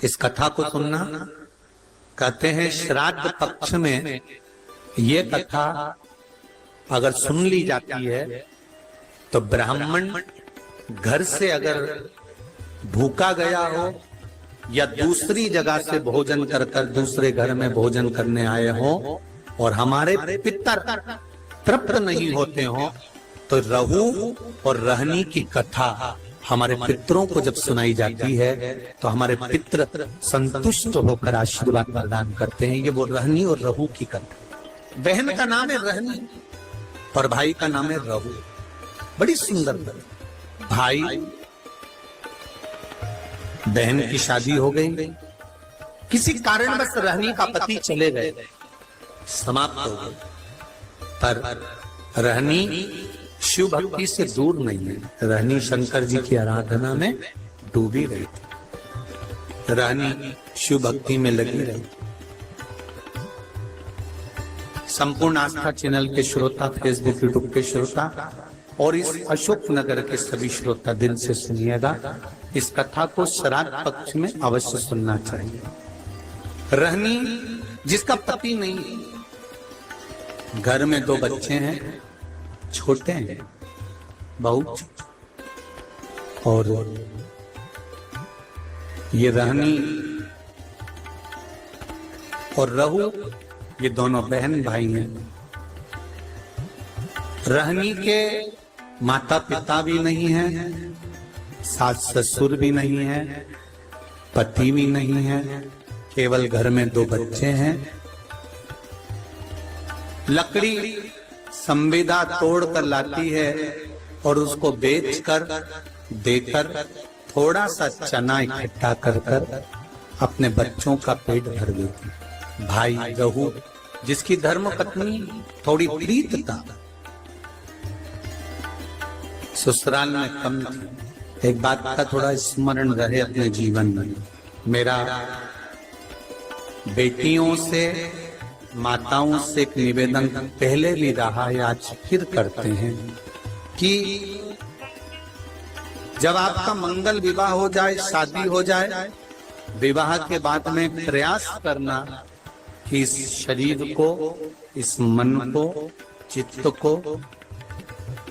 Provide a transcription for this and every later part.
इस कथा को सुनना। कहते हैं श्राद्ध पक्ष में ये कथा अगर सुन ली जाती है तो ब्राह्मण घर से अगर भूखा गया हो या दूसरी जगह से भोजन कर दूसरे घर में भोजन करने आए हो और हमारे पितर तृप्त नहीं होते हो तो रहू और रहनी की कथा हमारे पितरों को जब सुनाई जाती है तो हमारे पितर संतुष्ट होकर आशीर्वाद प्रदान करते हैं। ये वो रहनी और रहू की कथा। बहन का नाम है रहनी और भाई का नाम है रहू। बड़ी सुंदर भाई बहन की शादी हो गई, किसी कारणवश रहनी का पति चले गए, समाप्त हो गए, पर रहनी शिव भक्ति से दूर नहीं है। रहनी शंकर जी की आराधना में डूबी रही थी, रहनी शिव भक्ति में लगी रही। संपूर्ण आस्था चैनल के श्रोता, फेसबुक यूट्यूब के श्रोता और इस अशोक नगर के सभी श्रोता दिल से सुनिएगा। इस कथा को श्राद्ध पक्ष में अवश्य सुनना चाहिए। रहनी जिसका पति नहीं, घर में 2 बच्चे हैं, छोटे हैं बहुत, और ये रहनी और रहू ये दोनों बहन भाई हैं। रहनी के माता पिता भी नहीं है, सास ससुर भी नहीं है, पति भी नहीं है, केवल घर में 2 बच्चे हैं। लकड़ी संविदा तोड़ कर लाती है और उसको बेचकर देकर थोड़ा सा चना इकट्ठा कर अपने बच्चों का पेट भर देती। भाई रहू जिसकी धर्म पत्नी थोड़ी प्रीत था, ससुराल में कम थी। एक बात का थोड़ा स्मरण रहे अपने जीवन में, मेरा बेटियों से माताओं से एक निवेदन पहले भी रहा है, आज फिर करते हैं कि जब आपका मंगल विवाह हो जाए, शादी हो जाए, विवाह के बाद में प्रयास करना कि इस शरीर को, इस मन को, चित्त को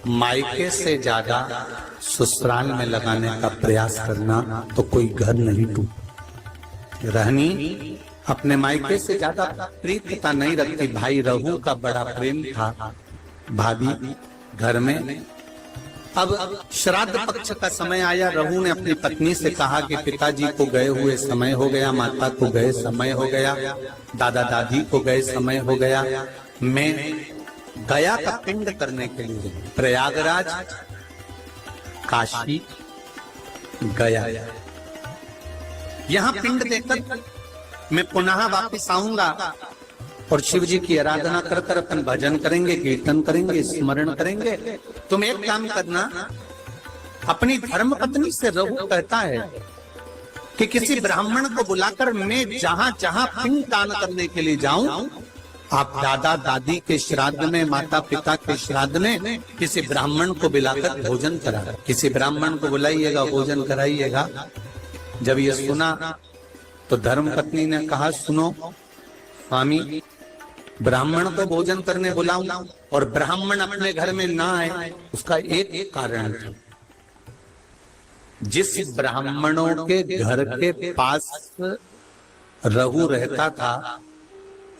मायके से ज्यादा ससुराल में लगाने का प्रयास करना, तो कोई घर नहीं टूटे। रहनी अपने मायके से ज्यादा प्रीतता नहीं रखती। भाई रहू का बड़ा प्रेम था भाभी घर में। अब श्राद्ध पक्ष का समय आया, रहू ने अपनी पत्नी से कहा कि पिताजी को गए हुए समय हो गया, माता को गए समय हो गया, दादा दादी को गए समय हो गया, मैं गया का पिंड करने के लिए प्रयागराज, काशी गया, यहाँ पिंड देकर मैं पुनः वापस आऊंगा और शिव जी की आराधना कर कर अपन भजन करेंगे, कीर्तन करेंगे, स्मरण करेंगे। तुम एक काम करना, अपनी धर्म पत्नी से रहू कहता है कि किसी ब्राह्मण को बुलाकर मैं जहां जहां पिंड दान करने के लिए जाऊं, आप दादा दादी के श्राद्ध में, माता पिता के श्राद्ध में किसी ब्राह्मण को बुलाकर भोजन करा, किसी ब्राह्मण को बुलाइएगा, भोजन कराइएगा। जब ये सुना तो धर्म पत्नी ने कहा, सुनो स्वामी, ब्राह्मण को भोजन करने बुलाऊं और ब्राह्मण अपने घर में ना आए, उसका एक कारण था। जिस ब्राह्मणों के घर के पास रहू रहता था,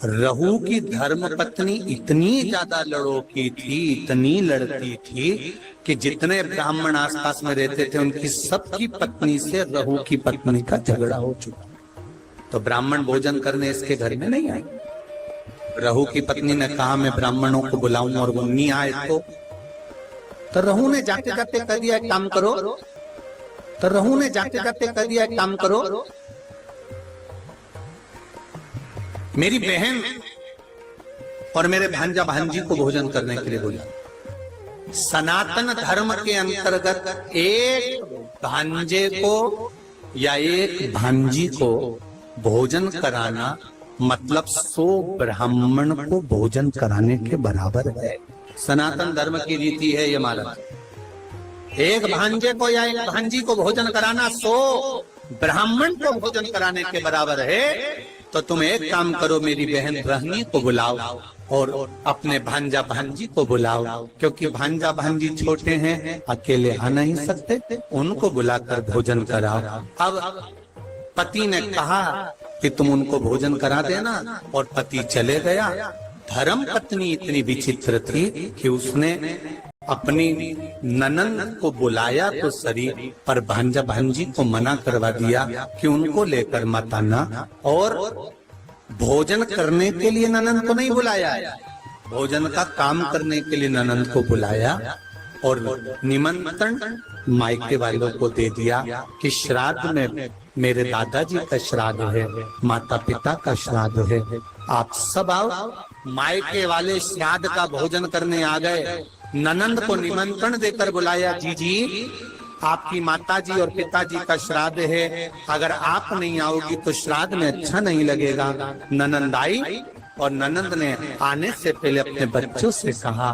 रहू की धर्म पत्नी इतनी ज्यादा लड़ोकी थी, इतनी लड़ती थी कि जितने ब्राह्मण आसपास में रहते थे उनकी सबकी पत्नी से रहू की पत्नी का झगड़ा हो चुका। तो ब्राह्मण भोजन करने इसके घर में नहीं आए। रहू की पत्नी ने कहा मैं ब्राह्मणों को बुलाऊं और वो नहीं आए तो रहू ने जाते जाते कह दिया एक काम करो, तो रहू ने जाते जाते कह दिया एक काम करो, मेरी बहन और मेरे भांजा भांजी को भोजन करने के लिए बोला। सनातन धर्म के अंतर्गत एक भांजे को या एक भांजी को भोजन कराना मतलब 100 ब्राह्मण को भोजन कराने के बराबर है। सनातन धर्म की रीति है ये महाराज। एक भांजे को या एक भांजी को भोजन कराना 100 ब्राह्मण को भोजन कराने के बराबर है, तो तुम एक काम करो, मेरी बहन रहनी को बुलाओ और अपने भांजा भांजी को बुलाओ, क्योंकि भांजा भांजी छोटे हैं, अकेले आ नहीं सकते, उनको बुलाकर भोजन कराओ। अब पति ने कहा कि तुम उनको भोजन करा देना, और पति चले गया। धर्म पत्नी इतनी विचित्र थी कि उसने अपनी ननंद को बुलाया तो सरी, पर भांजा भांजी को मना करवा दिया कि उनको लेकर मत आना, और भोजन करने के लिए ननंद को नहीं बुलाया, भोजन का काम करने के लिए ननंद को बुलाया, और निमंत्रण मायके वालों को दे दिया कि श्राद्ध में मेरे दादाजी का श्राद्ध है, माता पिता का श्राद्ध है, आप सब आओ। मायके वाले श्राद्ध का भोजन करने आ गए। ननंद को निमंत्रण देकर बुलाया, जी आपकी माताजी और पिताजी का श्राद्ध है, अगर आप नहीं आओगी तो श्राद्ध में अच्छा नहीं लगेगा। ननंद आई, और ननंद ने आने से पहले अपने बच्चों से कहा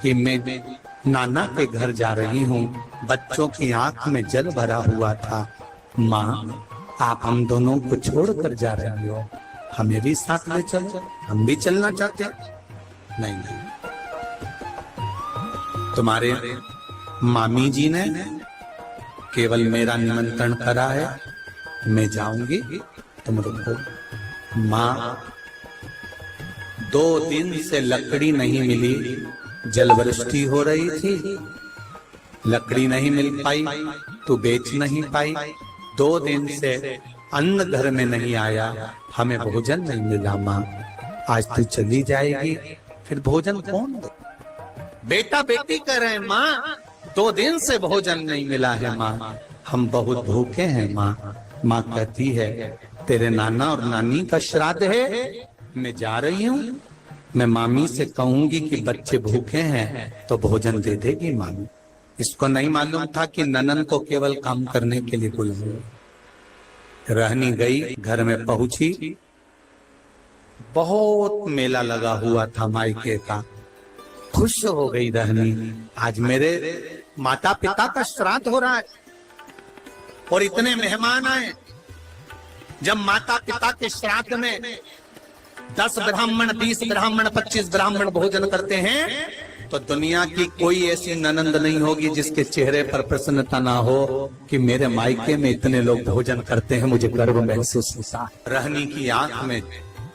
कि मैं नाना के घर जा रही हूँ, बच्चों की आंख में जल भरा हुआ था, माँ आप हम दोनों को छोड़कर जा रही हो, हमें भी साथ ले चलो, हम भी चलना चाहते। नहीं नहीं, तुम्हारे मामी जी ने केवल मेरा निमंत्रण करा है, मैं जाऊंगी, तुम रुको। माँ 2 दिन से लकड़ी नहीं मिली, जलवृष्टि हो रही थी, लकड़ी नहीं मिल पाई तो बेच नहीं पाई, 2 दिन से अन्न घर में नहीं आया, हमें भोजन नहीं मिला। माँ आज तू चली जाएगी, फिर भोजन कौन दे? बेटा बेटी कह रहे हैं, माँ 2 दिन से भोजन नहीं मिला है, माँ हम बहुत भूखे हैं। माँ कहती है तेरे नाना और नानी का श्राद्ध है, मैं जा रही हूँ, मैं मामी से कहूंगी कि बच्चे भूखे हैं तो भोजन दे देगी मामी। इसको नहीं मालूम था कि ननन को केवल काम करने के लिए बुलाया। रहनी गई, घर में पहुंची, बहुत मेला लगा हुआ था मायके का, खुश हो गई रहनी, आज मेरे माता पिता का श्राद्ध हो रहा है और इतने मेहमान आए। जब माता पिता के श्राद्ध में 10 ब्राह्मण, 20 ब्राह्मण, 25 ब्राह्मण भोजन करते हैं, तो दुनिया की कोई ऐसी ननंद नहीं होगी जिसके चेहरे पर प्रसन्नता ना हो कि मेरे मायके में इतने लोग भोजन करते हैं, मुझे गर्व महसूस होता। रहनी की आंख में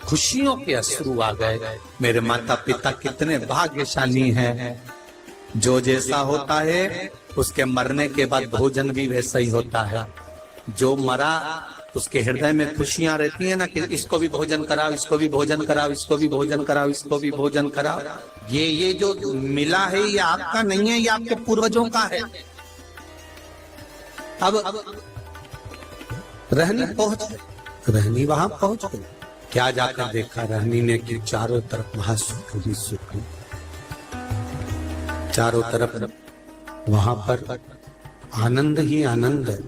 खुशियों के अश्रु आ गए, मेरे माता पिता कितने भाग्यशाली हैं। जो जैसा होता है उसके मरने के बाद भोजन भी वैसा ही होता है। जो मरा उसके हृदय में खुशियां रहती है ना कि इसको भी भोजन कराओ, इसको भी भोजन कराओ, इसको भी भोजन कराओ, इसको भी भोजन कराओ। ये जो मिला है ये आपका नहीं है, ये आपके पूर्वजों का है। अब रहनी पहुंच गई, रहनी वहां पहुंच गई, क्या जाकर देखा रहनी ने कि चारों तरफ वहां सुख ही सुख, चारों तरफ वहां पर आनंद ही आनंद है।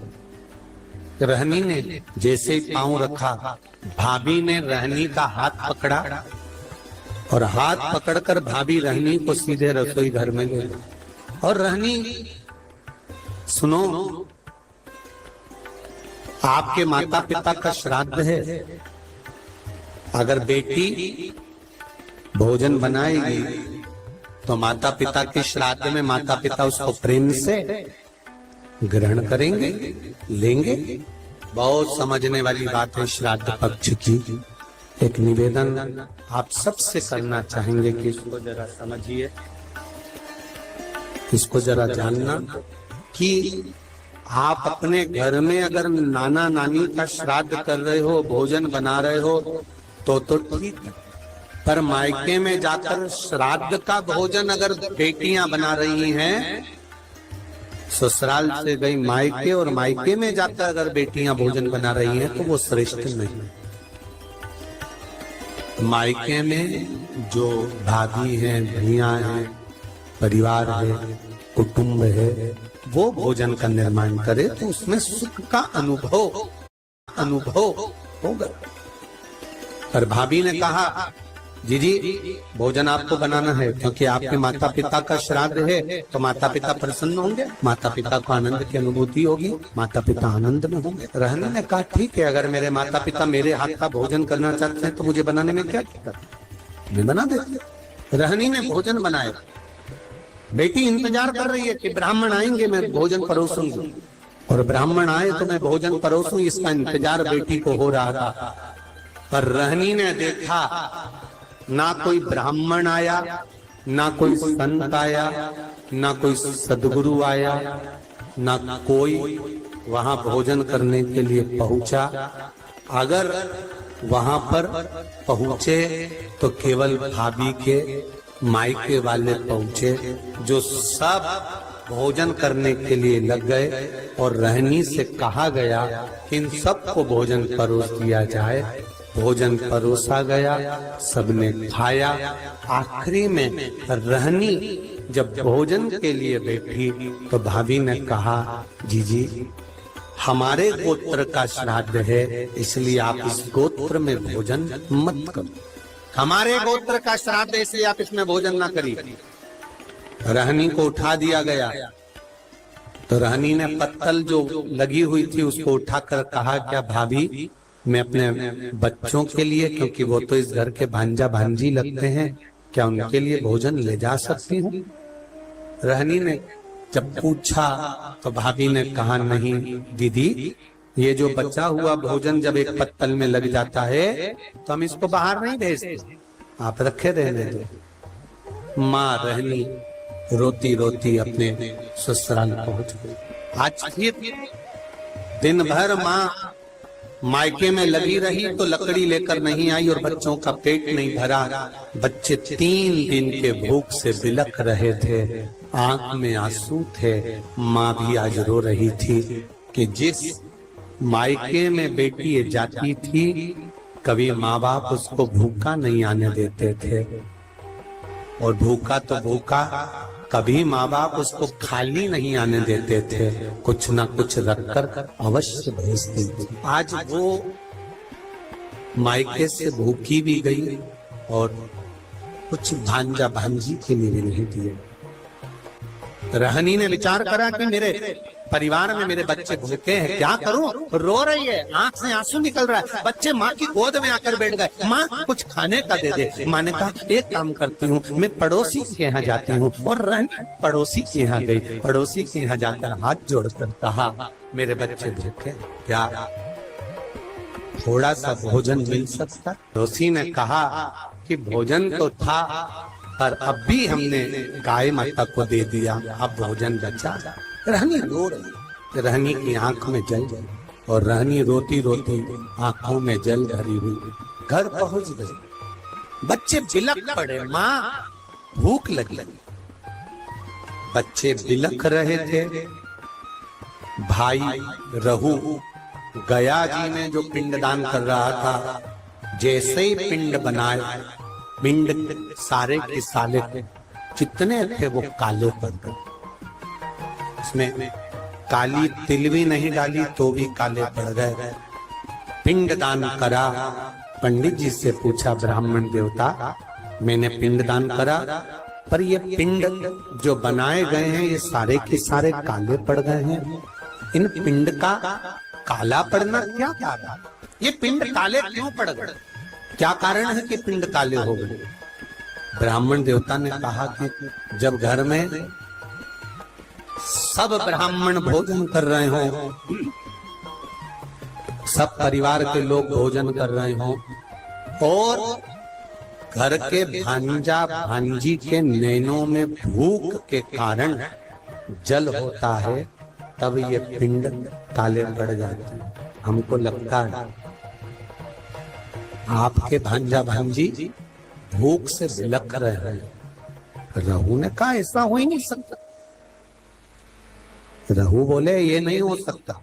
रहनी ने जैसे ही पांव रखा, भाभी ने रहनी का हाथ पकड़ा और हाथ पकड़कर भाभी रहनी को सीधे रसोई घर में ले गई। और रहनी, सुनो, आपके माता पिता का श्राद्ध है, अगर बेटी भोजन बनाएगी तो माता पिता के श्राद्ध में माता पिता उसको प्रेम से ग्रहण करेंगे, लेंगे। बहुत समझने वाली बात है श्राद्ध पक्ष की। एक निवेदन आप सबसे करना चाहेंगे कि इसको जरा समझिए, इसको जरा जानना कि आप अपने घर में अगर नाना नानी का श्राद्ध कर रहे हो, भोजन बना रहे हो तो ठीक है, पर मायके में जाकर श्राद्ध का भोजन अगर बेटियां बना रही हैं, ससुराल से गई मायके और मायके में जाकर अगर बेटियां भोजन बना रही हैं तो वो श्रेष्ठ नहीं। मायके में जो भाभी हैं, भैया हैं, परिवार है, कुटुंब है, वो भोजन का निर्माण करे तो उसमें सुख का अनुभव होगा। पर भाभी ने कहा जी भोजन आपको बनाना है क्योंकि आपके माता पिता का श्राद्ध है, तो माता पिता प्रसन्न होंगे, माता पिता को आनंद की अनुभूति होगी, माता पिता आनंद में होंगे। रहनी ने कहा ठीक है, अगर मेरे माता पिता मेरे हाथ का भोजन करना चाहते हैं तो मुझे बनाने में क्या दिक्कत, मैं बना देती। रहनी ने भोजन बनाया, बेटी इंतजार कर रही है कि ब्राह्मण आएंगे मैं भोजन परोसूंगी, और ब्राह्मण आए तो मैं भोजन परोसूं, इसका इंतजार बेटी को हो रहा था। पर रहनी ने देखा ना कोई ब्राह्मण आया, ना कोई संत आया, ना कोई सदगुरु आया, ना कोई वहां भोजन करने के लिए पहुंचा। अगर वहां पर पहुंचे तो केवल भाभी के मायके वाले पहुंचे, जो सब भोजन करने के लिए लग गए, और रहनी से कहा गया कि इन सबको भोजन परोस दिया जाए। भोजन परोसा गया, सबने खाया। आखिरी में रहनी जब भोजन के लिए बैठी तो भाभी ने कहा जी हमारे गोत्र का श्राद्ध है, इसलिए आप इस गोत्र में भोजन मत करो, हमारे गोत्र का श्राद्ध है इसलिए आप इसमें भोजन ना करिए। रहनी को उठा दिया गया, तो रहनी ने पत्तल जो लगी हुई थी उसको उठाकर कहा क्या भाभी मैं अपने बच्चों के लिए, क्योंकि वो तो इस घर के भांजा भांजी लगते हैं, क्या उनके लिए भोजन ले जा सकती हूँ? रहनी ने जब पूछा तो भाभी ने कहा नहीं दीदी, ये जो बचा हुआ भोजन जब एक पत्तल में लग जाता है तो हम इसको बाहर नहीं भेजते, आप रखे रहने दो। माँ रहनी रोती रोती अपने ससुराल पहुंच गई। आज फिर दिन भर माँ मायके में लगी रही तो लकड़ी लेकर नहीं आई और बच्चों का पेट नहीं भरा। बच्चे 3 दिन के भूख से बिलख रहे थे, आंख में आंसू थे। माँ भी आज रो रही थी कि जिस मायके में बेटी जाती थी कभी माँ बाप उसको भूखा नहीं आने देते थे, और भूखा तो भूखा, कभी माँ बाप उसको खाली नहीं आने देते थे, कुछ ना कुछ रखकर अवश्य भेजते थे। आज वो मायके से भूखी भी गई और कुछ भांजा भांजी के लिए भी नहीं दिए। रहनी ने विचार करा कि मेरे परिवार में मेरे बच्चे भूखे हैं, क्या करूं? रो रही है, आंख से आंसू निकल रहा है, बच्चे माँ की गोद में आकर बैठ गए, माँ कुछ खाने का दे दे। माँ ने कहा एक काम करती हूँ, मैं पड़ोसी के यहाँ जाती हूँ, और रहनी पड़ोसी के यहाँ गई। पड़ोसी के यहाँ जाकर हाथ जोड़कर कहा मेरे बच्चे भूखे, क्या थोड़ा सा भोजन मिल सकता? पड़ोसी ने कहा कि भोजन तो था, पर अब भी हमने गाय माता को दे दिया, अब भोजन बचा। रहनी रो रही, रहनी की आंख में जल और रहनी रोती रोती आंखों में जल भरी हुई घर पहुंच गई। बच्चे बिलख पड़े, माँ भूख लगी, बच्चे बिलख रहे थे। भाई रहू गया जी में जो पिंडदान कर रहा था, जैसे ही पिंड बनाए, पिंड सारे के सारे जितने थे वो काले पड़ गए। उसमें काली तिल भी नहीं डाली तो भी काले पड़ गए। पिंडदान करा, पंडित जी से पूछा ब्राह्मण देवता मैंने पिंडदान करा, पर ये पिंड जो बनाए गए हैं ये सारे के सारे काले पड़ गए हैं, इन पिंड का काला पड़ना क्या कारण? ये पिंड काले क्यों पड़ गए? क्या कारण है कि पिंड काले हो गए? ब्राह्मण देवता ने कहा कि जब घर में सब ब्राह्मण भोजन कर रहे हो, सब परिवार के लोग भोजन कर रहे हो, और घर के भांजा भांजी के नैनों में भूख के कारण जल होता है, तब ये पिंड काले पड़ जाते हैं। हमको लगता है आपके भांजा भांजी भूख से बिलख रहे हैं। रहू ने कहा ऐसा हो ही नहीं सकता। रहू बोले ये नहीं हो सकता,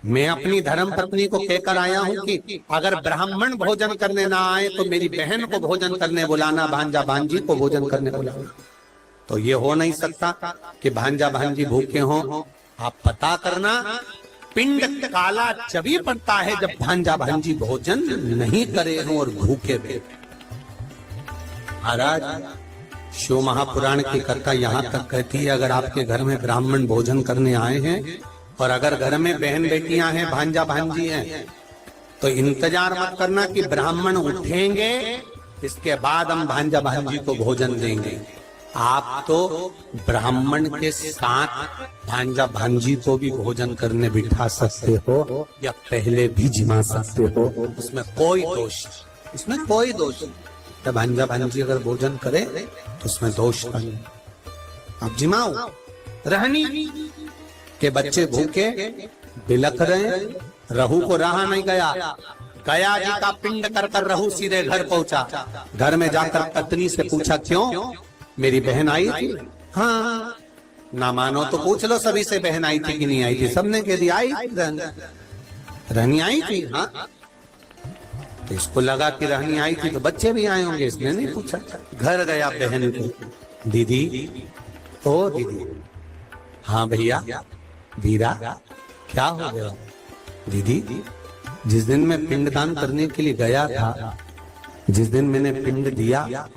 मैं अपनी धर्म पत्नी को कहकर आया हूं कि अगर ब्राह्मण भोजन करने ना आए तो मेरी बहन को भोजन करने बुलाना, भांजा भांजी को भोजन करने बुलाना। तो ये हो नहीं सकता कि भांजा भांजी भूखे हों। आप पता करना, पिंड काला जभी पड़ता है जब भांजा भांजी भोजन नहीं करे हों और भूखे बैठे। महाराज, शिव महापुराण की कथा यहाँ तक कहती है, अगर आपके घर में ब्राह्मण भोजन करने आए हैं और अगर घर में बहन बेटियां हैं, भांजा भांजी हैं, तो इंतजार मत करना कि ब्राह्मण उठेंगे इसके बाद हम भांजा भांजी को भोजन देंगे। आप तो ब्राह्मण के साथ भांजा भांजी को भी भोजन करने बिठा सकते हो या पहले भी जिमा सकते हो, उसमें कोई दोष, उसमें कोई दोष नहीं। भांजा भांजी अगर भोजन करे तो उसमें दोष नहीं। अब जिमाओ, रहनी के बच्चे भूखे बिलख रहे, रहू को रहा नहीं गया, गया जी का पिंड कर कर रहू सीधे घर पहुंचा। घर में जाकर पत्नी से पूछा, क्यों मेरी बहन आई थी? हाँ, ना मानो तो पूछ लो सभी से, बहन आई थी कि नहीं आई थी? सबने कह दिया आई, रहनी आई थी। हाँ, तो इसको लगा कि रहनी आई थी तो बच्चे भी आए होंगे, इसने नहीं पूछा। घर गया बहन को, दीदी, ओ दीदी। हाँ भैया, वीरा क्या हो गया? दीदी, जिस दिन मैं पिंडदान करने के लिए गया था, जिस दिन मैंने पिंड दिया,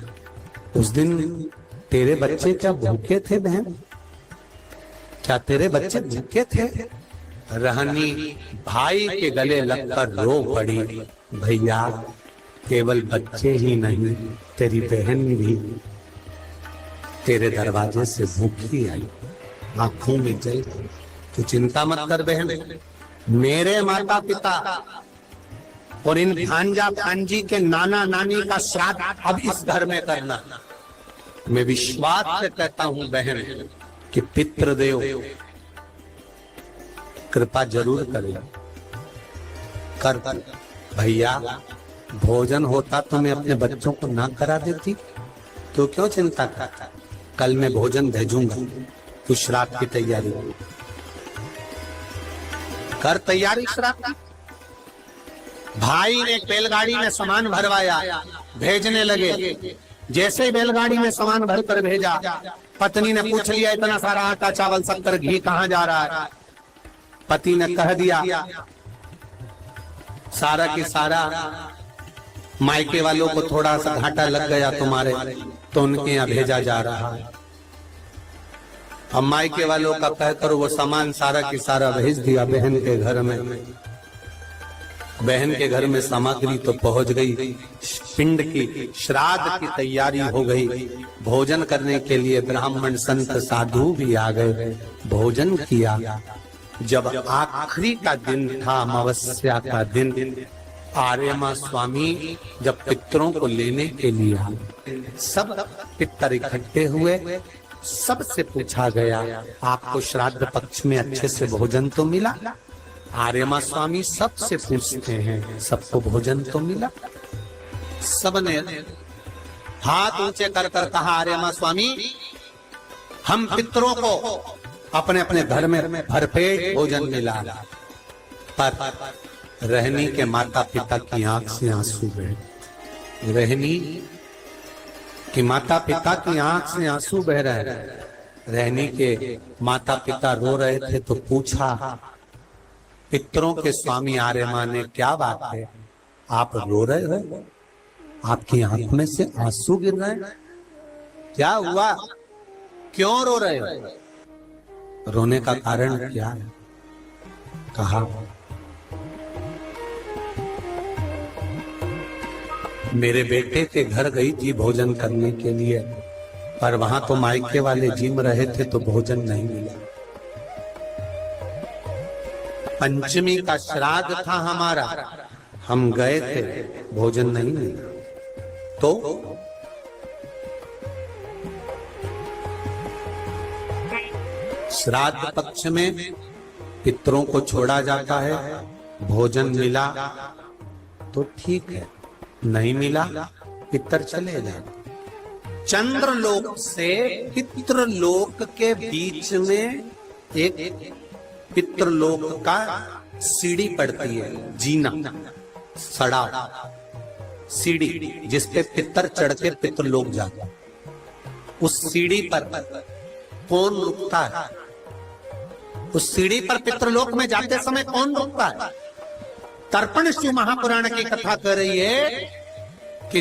उस दिन तेरे बच्चे क्या भूखे थे बहन? क्या तेरे बच्चे भूखे थे? रहनी भाई के गले लगकर रो पड़ी, भैया केवल बच्चे ही नहीं, तेरी बहन भी तेरे दरवाजे से भूखी आई, आंखों में जल। तू चिंता मत कर बहन, मेरे माता पिता और इन भांजा भांजी के नाना नानी का श्राद्ध अब इस घर में करना। मैं विश्वास से कहता हूं बहन कि पितृदेव कृपा जरूर करेगा। कर भैया, भोजन होता तो मैं अपने बच्चों को ना करा देती, तो क्यों चिंता करता? कल मैं भोजन भेजूंगा, तू श्राद्ध की तैयारी कर, तैयारी श्राद्ध की। भाई ने बैलगाड़ी में सामान भरवाया, भेजने लगे। जैसे ही बैलगाड़ी में सामान भर कर भेजा, पत्नी ने पूछ लिया, इतना सारा आटा चावल शक्कर घी कहाँ जा रहा है? पति ने कह दिया, सारा की सारा मायके वालों को थोड़ा सा घाटा लग गया तुम्हारे, तो उनके यहाँ भेजा जा रहा है। अब मायके वालों का कहकर वो सामान सारा की सारा भेज दिया बहन के घर में। बहन के घर में सामग्री तो पहुंच गई, पिंड की श्राद्ध की तैयारी हो गई। भोजन करने के लिए ब्राह्मण संत साधु भी आ गए, भोजन किया। जब आखिरी का दिन था, अमावस्या का दिन, आर्यमा स्वामी जब पितरों को लेने के लिए आए, सब पितर इकट्ठे हुए। सबसे पूछा गया, आपको श्राद्ध पक्ष में अच्छे से भोजन तो मिला? आर्यमा स्वामी सबसे पूछते हैं, सबको भोजन तो मिला? सबने हाथ ऊंचे कर कर कहा, आर्यमा स्वामी, हम पितरों को अपने अपने घर में भरपेट भोजन मिला। पर रहनी के माता पिता की आंख से आंसू बहे। रहनी कि माता पिता की आंख से आंसू बह रहे। रहनी के माता पिता रो रहे थे तो पूछा, पितरों के स्वामी आर्यमा ने, क्या बात है, आप रो रहे हो? आपकी आंख में से आंसू गिर रहे हैं, क्या हुआ? क्यों रो रहे हो? रोने का कारण क्या है? कहा, मेरे बेटे के घर गई थी भोजन करने के लिए, पर वहां तो मायके वाले जिम रहे थे तो भोजन नहीं मिला। पंचमी का श्राद्ध था हमारा, हम गए थे, भोजन नहीं मिला। तो श्राद्ध पक्ष में पितरों को छोड़ा जाता है, भोजन मिला तो ठीक है, नहीं मिला पितर चले जाए। चंद्रलोक से पितृलोक के बीच में एक पितृलोक का सीढ़ी पड़ती है, जीना, सड़ा सीढ़ी, जिसपे पितर चढ़ के पितृलोक जाता। उस सीढ़ी पर कौन रुकता है? उस सीढ़ी पर पितृलोक में जाते समय कौन रुकता है? तर्पण शिव महापुराण की कथा कर रही है कि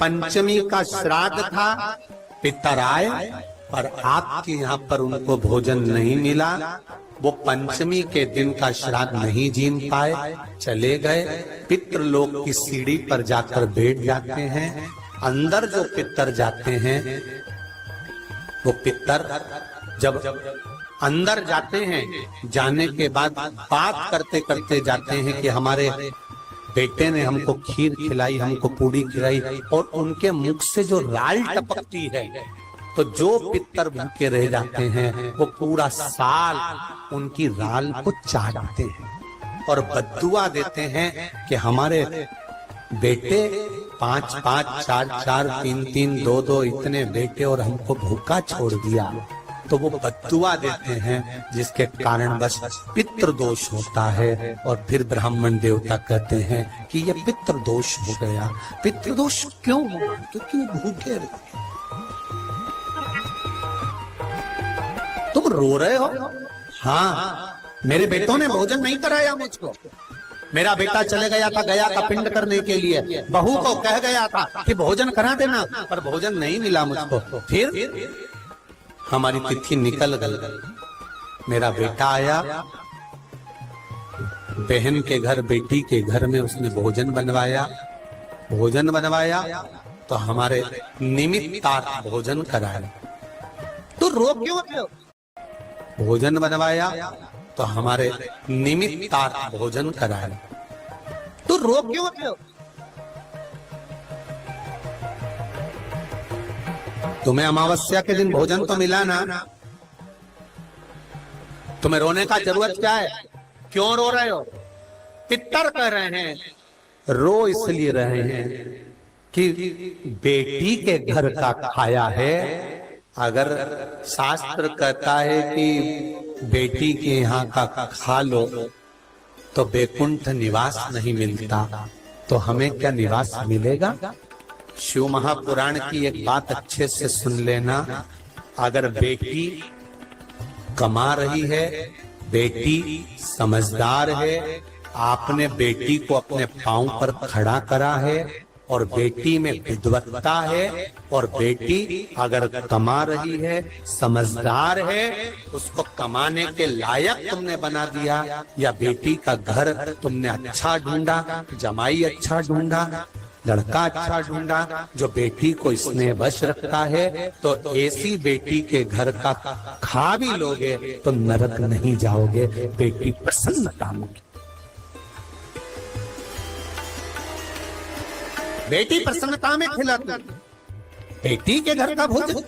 पंचमी का श्राद्ध था, पितर आए पर आपके यहाँ पर उनको भोजन नहीं मिला, वो पंचमी के दिन का श्राद्ध नहीं जीन पाए, चले गए। पितृलोक की सीढ़ी पर जाकर बैठ जाते हैं। अंदर जो पितर जाते हैं, वो पितर जब अंदर जाते हैं, जाने के बाद बात करते करते जाते हैं कि हमारे बेटे ने हमको खीर खिलाई, हमको पूड़ी खिलाई, और उनके मुख से जो राल टपकती है, तो जो पितर भूखे रह जाते हैं वो पूरा साल उनकी राल को चाटते हैं और बद्दुआ देते हैं कि हमारे बेटे 5-5, 4-4, 3-3, 2-2 इतने बेटे और हमको भूखा छोड़ दिया। तो वो बद्दुआ देते हैं, जिसके कारण बस पितृदोष होता है। और फिर ब्राह्मण देवता कहते हैं कि ये पितृदोष हो गया। पितृदोष क्यों हुआ? क्योंकि वो भूखे रहे। तुम रो रहे हो? हाँ, मेरे बेटों ने भोजन नहीं कराया मुझको। मेरा बेटा चले गया था गया का पिंड करने के लिए, बहू को कह गया था कि भोजन करा देना, पर भोजन नहीं मिला मुझको। फिर हमारी तिथि निकल गई। मेरा बेटा आया, बहन के घर, बेटी के घर में उसने भोजन बनवाया तो हमारे निमित्तार्थ भोजन कराया। तो रो क्यों रहे हो? भोजन बनवाया तो हमारे निमित्तार्थ भोजन कराया। तो रो क्यों रहे हो? तुम्हें अमावस्या के दिन भोजन तो मिला ना, तुम्हें रोने का जरूरत क्या है? क्यों रो रहे हो? पितर कह रहे हैं, रो इसलिए रहे हैं कि बेटी के घर का खाया है। अगर शास्त्र कहता है कि बेटी के यहाँ का खा लो तो बैकुंठ निवास नहीं मिलता, तो हमें क्या निवास मिलेगा? शिव महापुराण की एक बात अच्छे से सुन लेना। अगर बेटी कमा रही है, बेटी समझदार है, आपने बेटी को अपने पांव पर खड़ा करा है और बेटी में विद्वत्ता है, और बेटी अगर कमा रही है, समझदार है, उसको कमाने के लायक तुमने बना दिया, या बेटी का घर तुमने अच्छा ढूंढा, जमाई अच्छा ढूंढा, लड़का अच्छा ढूंढा जो बेटी को स्नेह वश रखता है, तो ऐसी बेटी के घर का खा भी लोगे तो नरक नहीं जाओगे, बेटी प्रसन्नता में। बेटी प्रसन्नता में खिलाती, बेटी के घर का भोजन।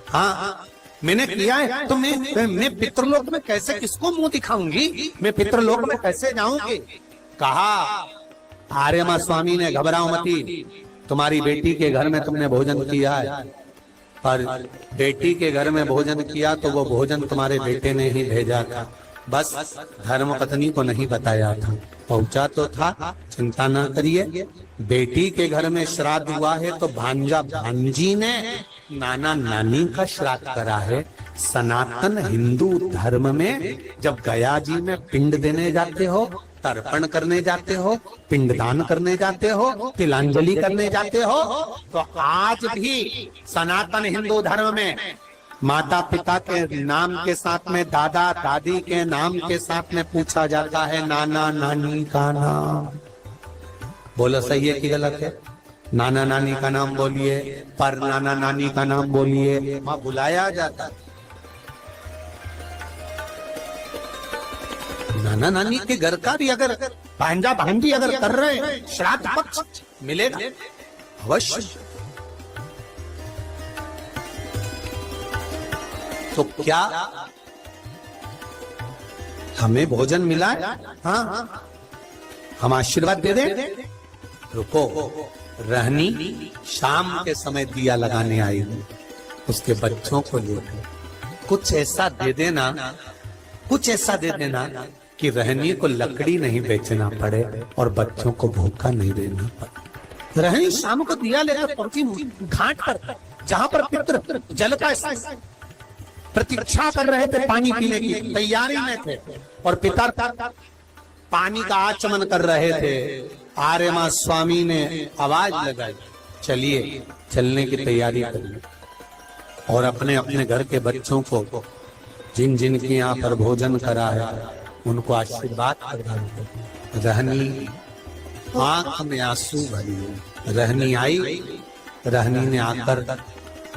हाँ, मैंने किया है। तो मैं पितृलोक में कैसे, किसको मुंह दिखाऊंगी? मैं पितृलोक में कैसे जाऊंगी? कहा आर्यमा स्वामी ने, घबराओ मती, तुम्हारी बेटी के घर में तुमने भोजन किया है, पर बेटी के घर में भोजन किया तो वो भोजन तुम्हारे बेटे ने ही भेजा था, बस धर्म पत्नी को नहीं बताया था। पहुंचा तो था, चिंता ना करिए। बेटी के घर में श्राद्ध हुआ है तो भांजा भांजी ने नाना नानी का श्राद्ध करा है। सनातन हिंदू धर्म में जब गया जी में पिंड देने जाते हो, तर्पण करने जाते हो, पिंडदान करने जाते हो, तिलांजलि करने जाते हो, तो आज भी सनातन हिंदू धर्म में माता पिता के नाम के साथ में दादा दादी के नाम के साथ में पूछा जाता है नाना नानी का नाम। बोलो सही है कि गलत है? नाना नानी का नाम बोलिए, पर नाना नानी का नाम बोलिए, वहां बुलाया जाता है। नाना नानी के घर का भी अगर भांजा भांजी अगर कर रहे हैं, श्राद्ध पक्ष मिलेगा अवश्य। तो क्या हमें भोजन मिला है? हाँ, हम आशीर्वाद दे दें। रुको, रहनी शाम के समय दिया लगाने आई, उसके बच्चों को लेकर कुछ ऐसा दे देना, कुछ ऐसा दे देना कि रहनी को लकड़ी नहीं बेचना पड़े और बच्चों को भूखा नहीं देना पड़े। रहनी शाम को दिया लेकर पहुंची घाट पर, जहां पर पितृ जल का प्रतीक्षा कर रहे थे, पानी पीने की तैयारी में थे, और पिता पानी का आचमन कर रहे थे। आर्यमा स्वामी ने आवाज लगाई, चलिए चलने की तैयारी करिए और अपने अपने घर के बच्चों को जिन जिन के यहाँ पर भोजन करा है उनको आशीर्वाद प्रदान करिए। रहनी आंख में आंसू भरी, रहनी आई, रहनी ने आकर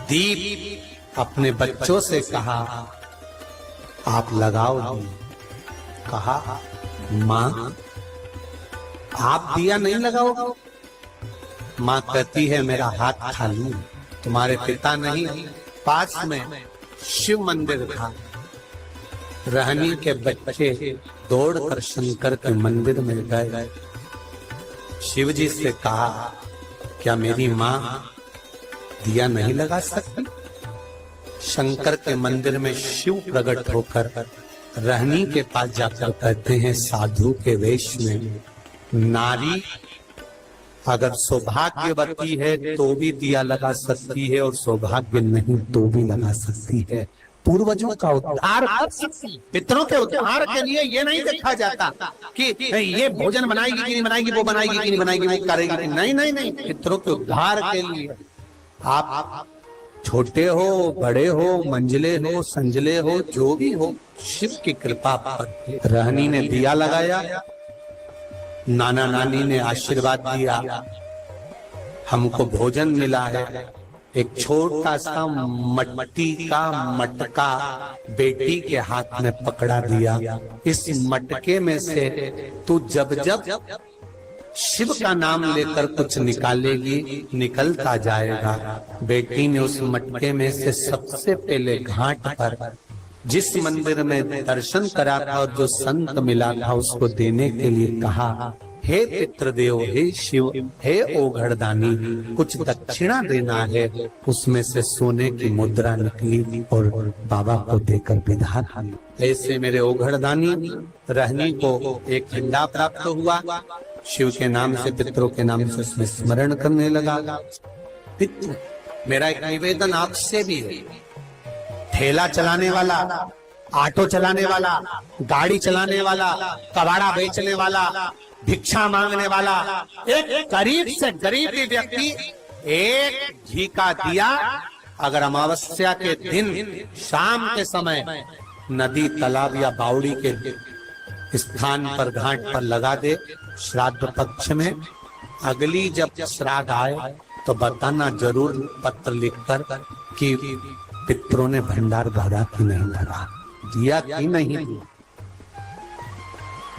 दीप अपने बच्चों से कहा आप लगाओ दीप। कहा माँ आप दिया नहीं लगाओ? माँ कहती है मेरा हाथ खाली, तुम्हारे पिता नहीं, पास में शिव मंदिर था। रहनी के बच्चे दौड़कर शंकर के मंदिर में गए, शिव जी से कहा क्या मेरी माँ दिया नहीं लगा सकती? शंकर के मंदिर में शिव प्रकट होकर रहनी के पास जाकर कहते हैं साधु के वेश में, नारी अगर सौभाग्यवती है तो भी दिया लगा सकती है और सौभाग्य नहीं तो भी लगा सकती है। पूर्वजों का उद्धार, पितरों के उद्धार के लिए ये नहीं देखा जाता कि ये भोजन बनाएगी कि नहीं बनाएगी, वो बनाएगी कि नहीं बनाएगी, वो करेगी कि नहीं। नहीं नहीं, पितरों के उद्धार के लिए आप छोटे हो बड़े हो मंझले हो संजले हो जो भी हो, शिव की कृपा पर। रहनी ने दिया लगाया, नाना नानी ने आशीर्वाद दिया, हमको भोजन मिला है। एक छोटा सा मट्टी का मटका बेटी के हाथ में पकड़ा दिया, इस मटके में से तू जब जब शिव का नाम लेकर कुछ निकालेगी निकलता जाएगा। बेटी ने उस मटके में से सबसे पहले घाट पर जिस मंदिर में दर्शन करा था और जो संत मिला था उसको देने के लिए कहा, हे पितृदेव, हे शिव, हे ओघड़दानी, कुछ दक्षिणा देना है। उसमें से सोने की मुद्रा निकली और बाबा को देकर विदा की। ऐसे मेरे ओघड़दानी रहनी को एक झंडा प्राप्त हुआ, शिव के नाम से पितरों के नाम से उसमें स्मरण करने लगा। पितृ मेरा एक निवेदन आपसे भी है, ठेला चलाने वाला, ऑटो चलाने वाला, गाड़ी चलाने वाला, कबाड़ा बेचने वाला, भिक्षा मांगने वाला, एक गरीब से गरीब भी व्यक्ति एक घी का दिया अगर अमावस्या के दिन शाम के समय नदी तालाब या बावड़ी के स्थान पर घाट पर लगा दे, श्राद्ध पक्ष में अगली जब श्राद्ध आए तो बताना जरूर पत्र लिखकर कि पितरों ने भंडार भरा कि नहीं भरा, दिया कि नहीं दिया,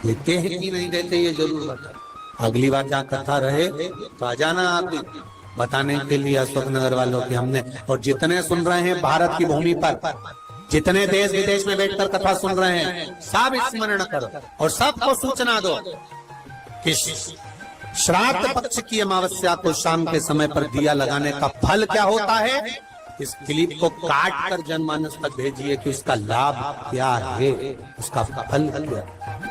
लेते हैं कि नहीं देते, ये जरूर बता। अगली बार जहाँ कथा रहे तो आ जाना आप बताने के लिए अशोकनगर वालों की। हमने और जितने सुन रहे हैं भारत की भूमि पर, जितने देश विदेश में बैठकर कथा सुन रहे हैं, सब स्मरण करो और सबको सूचना दो कि श्राद्ध पक्ष की अमावस्या को शाम के समय पर दिया लगाने का फल क्या होता है। इस क्लिप को काट कर जनमानस तक भेजिए कि उसका लाभ क्या है, उसका फल क्या है।